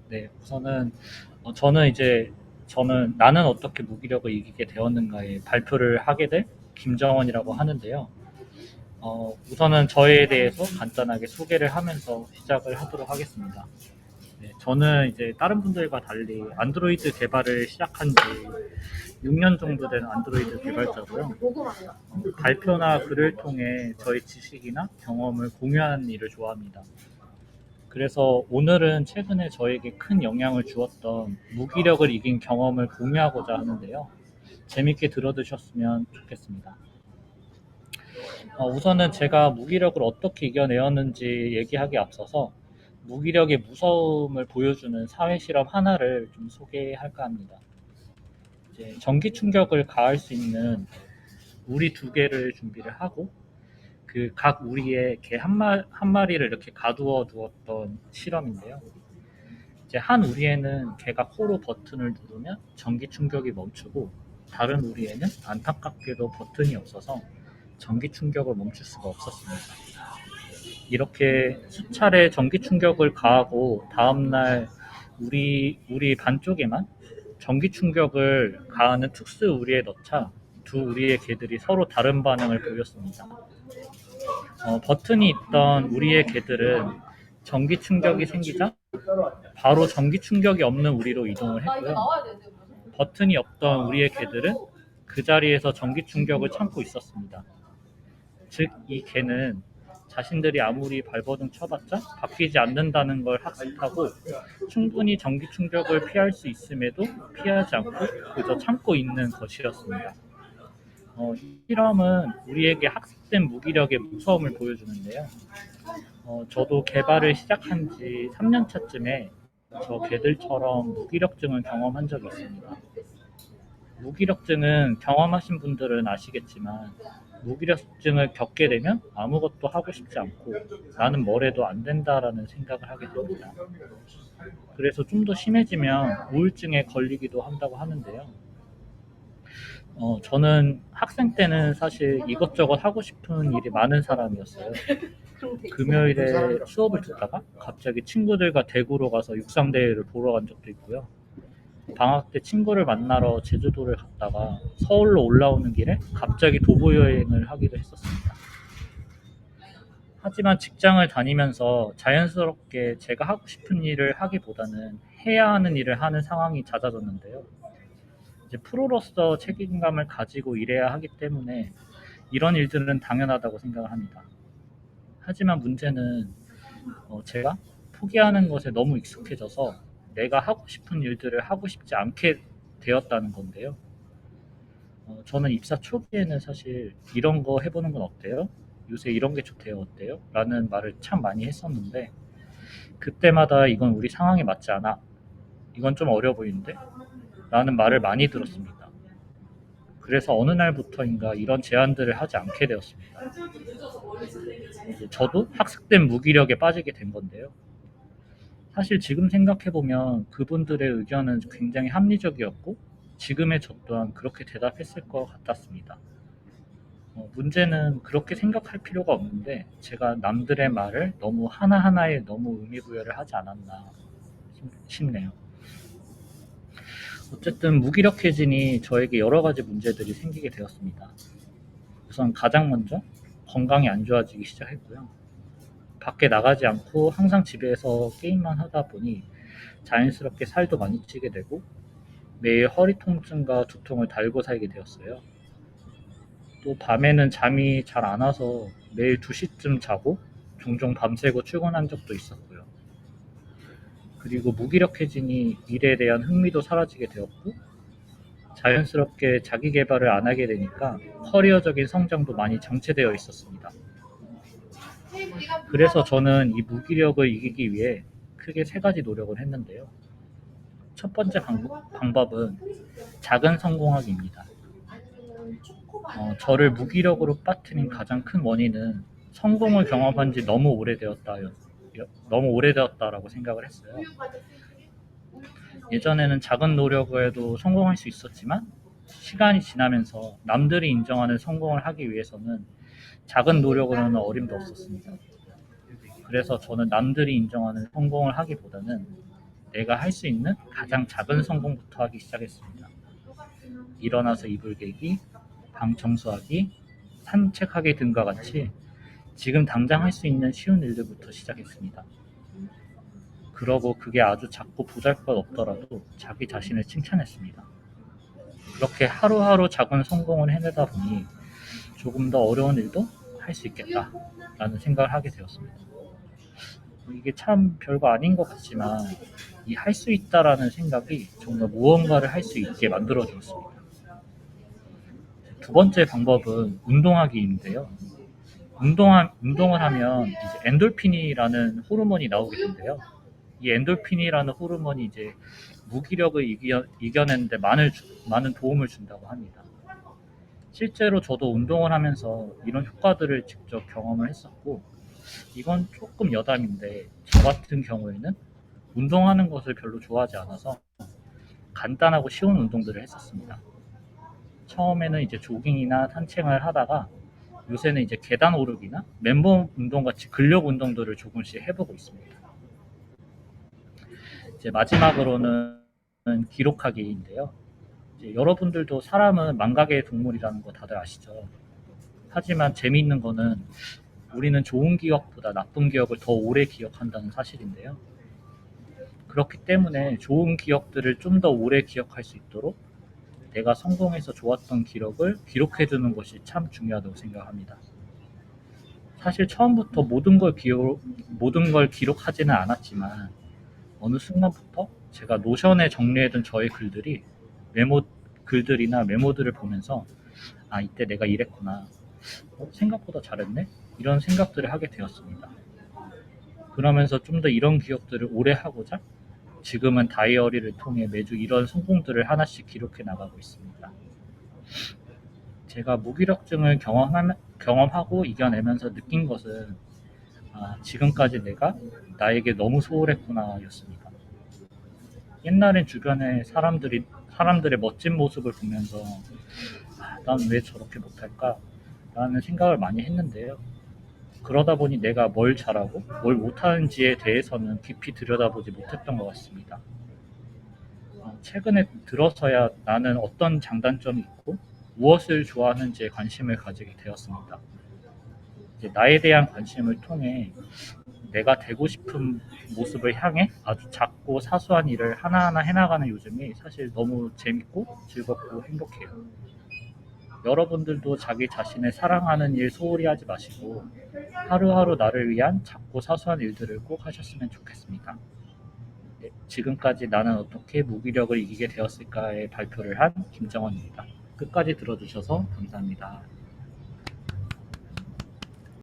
네, 우선은 저는 나는 어떻게 무기력을 이기게 되었는가에 발표를 하게 될 김정원이라고 하는데요. 우선은 저에 대해서 간단하게 소개를 하면서 시작을 하도록 하겠습니다. 네, 저는 이제 다른 분들과 달리 안드로이드 개발을 시작한 지 6년 정도 된 안드로이드 개발자고요. 발표나 글을 통해 저의 지식이나 경험을 공유하는 일을 좋아합니다. 그래서 오늘은 최근에 저에게 큰 영향을 주었던 무기력을 이긴 경험을 공유하고자 하는데요. 재밌게 들어주셨으면 좋겠습니다. 우선은 제가 무기력을 어떻게 이겨내었는지 얘기하기에 앞서서 무기력의 무서움을 보여주는 사회 실험 하나를 좀 소개할까 합니다. 이제 전기 충격을 가할 수 있는 우리 두 개를 준비를 하고 그 각 우리의 개 한 마리를 이렇게 가두어 두었던 실험인데요. 이제 한 우리에는 개가 코로 버튼을 누르면 전기 충격이 멈추고 다른 우리에는 안타깝게도 버튼이 없어서 전기 충격을 멈출 수가 없었습니다. 이렇게 수차례 전기 충격을 가하고 다음날 우리 반쪽에만 전기 충격을 가하는 특수 우리에 넣자 두 우리의 개들이 서로 다른 반응을 보였습니다. 버튼이 있던 우리의 개들은 전기 충격이 생기자 바로 전기 충격이 없는 우리로 이동을 했고요. 버튼이 없던 우리의 개들은 그 자리에서 전기 충격을 참고 있었습니다. 즉, 이 개는 자신들이 아무리 발버둥 쳐봤자 바뀌지 않는다는 걸 학습하고 충분히 전기 충격을 피할 수 있음에도 피하지 않고 그저 참고 있는 것이었습니다. 이 실험은 우리에게 학습된 무기력의 무서움을 보여주는데요. 저도 개발을 시작한 지 3년 차쯤에 저 개들처럼 무기력증을 경험한 적이 있습니다. 무기력증은 경험하신 분들은 아시겠지만 무기력증을 겪게 되면 아무것도 하고 싶지 않고 나는 뭘 해도 안 된다라는 생각을 하게 됩니다. 그래서 좀 더 심해지면 우울증에 걸리기도 한다고 하는데요. 저는 학생 때는 사실 이것저것 하고 싶은 일이 많은 사람이었어요. 금요일에 수업을 듣다가 갑자기 친구들과 대구로 가서 육상대회를 보러 간 적도 있고요. 방학 때 친구를 만나러 제주도를 갔다가 서울로 올라오는 길에 갑자기 도보 여행을 하기도 했었습니다. 하지만 직장을 다니면서 자연스럽게 제가 하고 싶은 일을 하기보다는 해야 하는 일을 하는 상황이 잦아졌는데요. 이제 프로로서 책임감을 가지고 일해야 하기 때문에 이런 일들은 당연하다고 생각을 합니다. 하지만 문제는 제가 포기하는 것에 너무 익숙해져서 내가 하고 싶은 일들을 하고 싶지 않게 되었다는 건데요. 저는 입사 초기에는 사실 이런 거 해보는 건 어때요? 요새 이런 게 좋대요. 어때요? 라는 말을 참 많이 했었는데 그때마다 이건 우리 상황에 맞지 않아. 이건 좀 어려 보이는데? 라는 말을 많이 들었습니다. 그래서 어느 날부터인가 이런 제안들을 하지 않게 되었습니다. 이제 저도 학습된 무기력에 빠지게 된 건데요. 사실 지금 생각해보면 그분들의 의견은 굉장히 합리적이었고 지금의 저 또한 그렇게 대답했을 것 같았습니다. 문제는 그렇게 생각할 필요가 없는데 제가 남들의 말을 너무 하나하나에 너무 의미부여를 하지 않았나 싶네요. 어쨌든 무기력해지니 저에게 여러 가지 문제들이 생기게 되었습니다. 우선 가장 먼저 건강이 안 좋아지기 시작했고요. 밖에 나가지 않고 항상 집에서 게임만 하다 보니 자연스럽게 살도 많이 찌게 되고 매일 허리 통증과 두통을 달고 살게 되었어요. 또 밤에는 잠이 잘 안 와서 매일 2시쯤 자고 종종 밤새고 출근한 적도 있었고요. 그리고 무기력해지니 일에 대한 흥미도 사라지게 되었고 자연스럽게 자기 개발을 안 하게 되니까 커리어적인 성장도 많이 정체되어 있었습니다. 그래서 저는 이 무기력을 이기기 위해 크게 3가지 노력을 했는데요. 첫 번째 방법은 작은 성공하기입니다. 저를 무기력으로 빠뜨린 가장 큰 원인은 성공을 경험한 지 너무 오래되었다라고 생각을 했어요. 예전에는 작은 노력을 해도 성공할 수 있었지만 시간이 지나면서 남들이 인정하는 성공을 하기 위해서는 작은 노력으로는 어림도 없었습니다. 그래서 저는 남들이 인정하는 성공을 하기보다는 내가 할 수 있는 가장 작은 성공부터 하기 시작했습니다. 일어나서 이불 개기, 방 청소하기, 산책하기 등과 같이 지금 당장 할 수 있는 쉬운 일들부터 시작했습니다. 그러고 그게 아주 작고 보잘것없더라도 자기 자신을 칭찬했습니다. 그렇게 하루하루 작은 성공을 해내다 보니 조금 더 어려운 일도 할 수 있겠다라는 생각을 하게 되었습니다. 이게 참 별거 아닌 것 같지만 이 할 수 있다라는 생각이 정말 무언가를 할 수 있게 만들어 주었습니다. 두 번째 방법은 운동하기인데요. 운동을 하면 이제 엔돌핀이라는 호르몬이 나오게 된대요. 이 엔돌핀이라는 호르몬이 이제 무기력을 이겨내는데 많은 도움을 준다고 합니다. 실제로 저도 운동을 하면서 이런 효과들을 직접 경험을 했었고, 이건 조금 여담인데, 저 같은 경우에는 운동하는 것을 별로 좋아하지 않아서 간단하고 쉬운 운동들을 했었습니다. 처음에는 이제 조깅이나 산책을 하다가 요새는 이제 계단 오르기나 맨몸 운동 같이 근력 운동들을 조금씩 해보고 있습니다. 이제 마지막으로는 기록하기인데요. 이제 여러분들도 사람은 망각의 동물이라는 거 다들 아시죠? 하지만 재미있는 거는 우리는 좋은 기억보다 나쁜 기억을 더 오래 기억한다는 사실인데요. 그렇기 때문에 좋은 기억들을 좀 더 오래 기억할 수 있도록 내가 성공해서 좋았던 기록을 기록해두는 것이 참 중요하다고 생각합니다. 사실 처음부터 모든 걸 기록하지는 않았지만 어느 순간부터 제가 노션에 정리해둔 저의 글들이나 메모들을 보면서 아, 이때 내가 이랬구나. 생각보다 잘했네? 이런 생각들을 하게 되었습니다. 그러면서 좀 더 이런 기억들을 오래 하고자 지금은 다이어리를 통해 매주 이런 성공들을 하나씩 기록해 나가고 있습니다. 제가 무기력증을 경험하고 이겨내면서 느낀 것은 지금까지 내가 나에게 너무 소홀했구나 였습니다. 옛날엔 주변에 사람들의 멋진 모습을 보면서 난 왜 저렇게 못할까? 라는 생각을 많이 했는데요. 그러다 보니 내가 뭘 잘하고 뭘 못하는지에 대해서는 깊이 들여다보지 못했던 것 같습니다. 최근에 들어서야 나는 어떤 장단점이 있고 무엇을 좋아하는지에 관심을 가지게 되었습니다. 이제 나에 대한 관심을 통해 내가 되고 싶은 모습을 향해 아주 작고 사소한 일을 하나하나 해나가는 요즘이 사실 너무 재밌고 즐겁고 행복해요. 여러분들도 자기 자신을 사랑하는 일 소홀히 하지 마시고 하루하루 나를 위한 작고 사소한 일들을 꼭 하셨으면 좋겠습니다. 네, 지금까지 나는 어떻게 무기력을 이기게 되었을까의 발표를 한 김정원입니다. 끝까지 들어주셔서 감사합니다.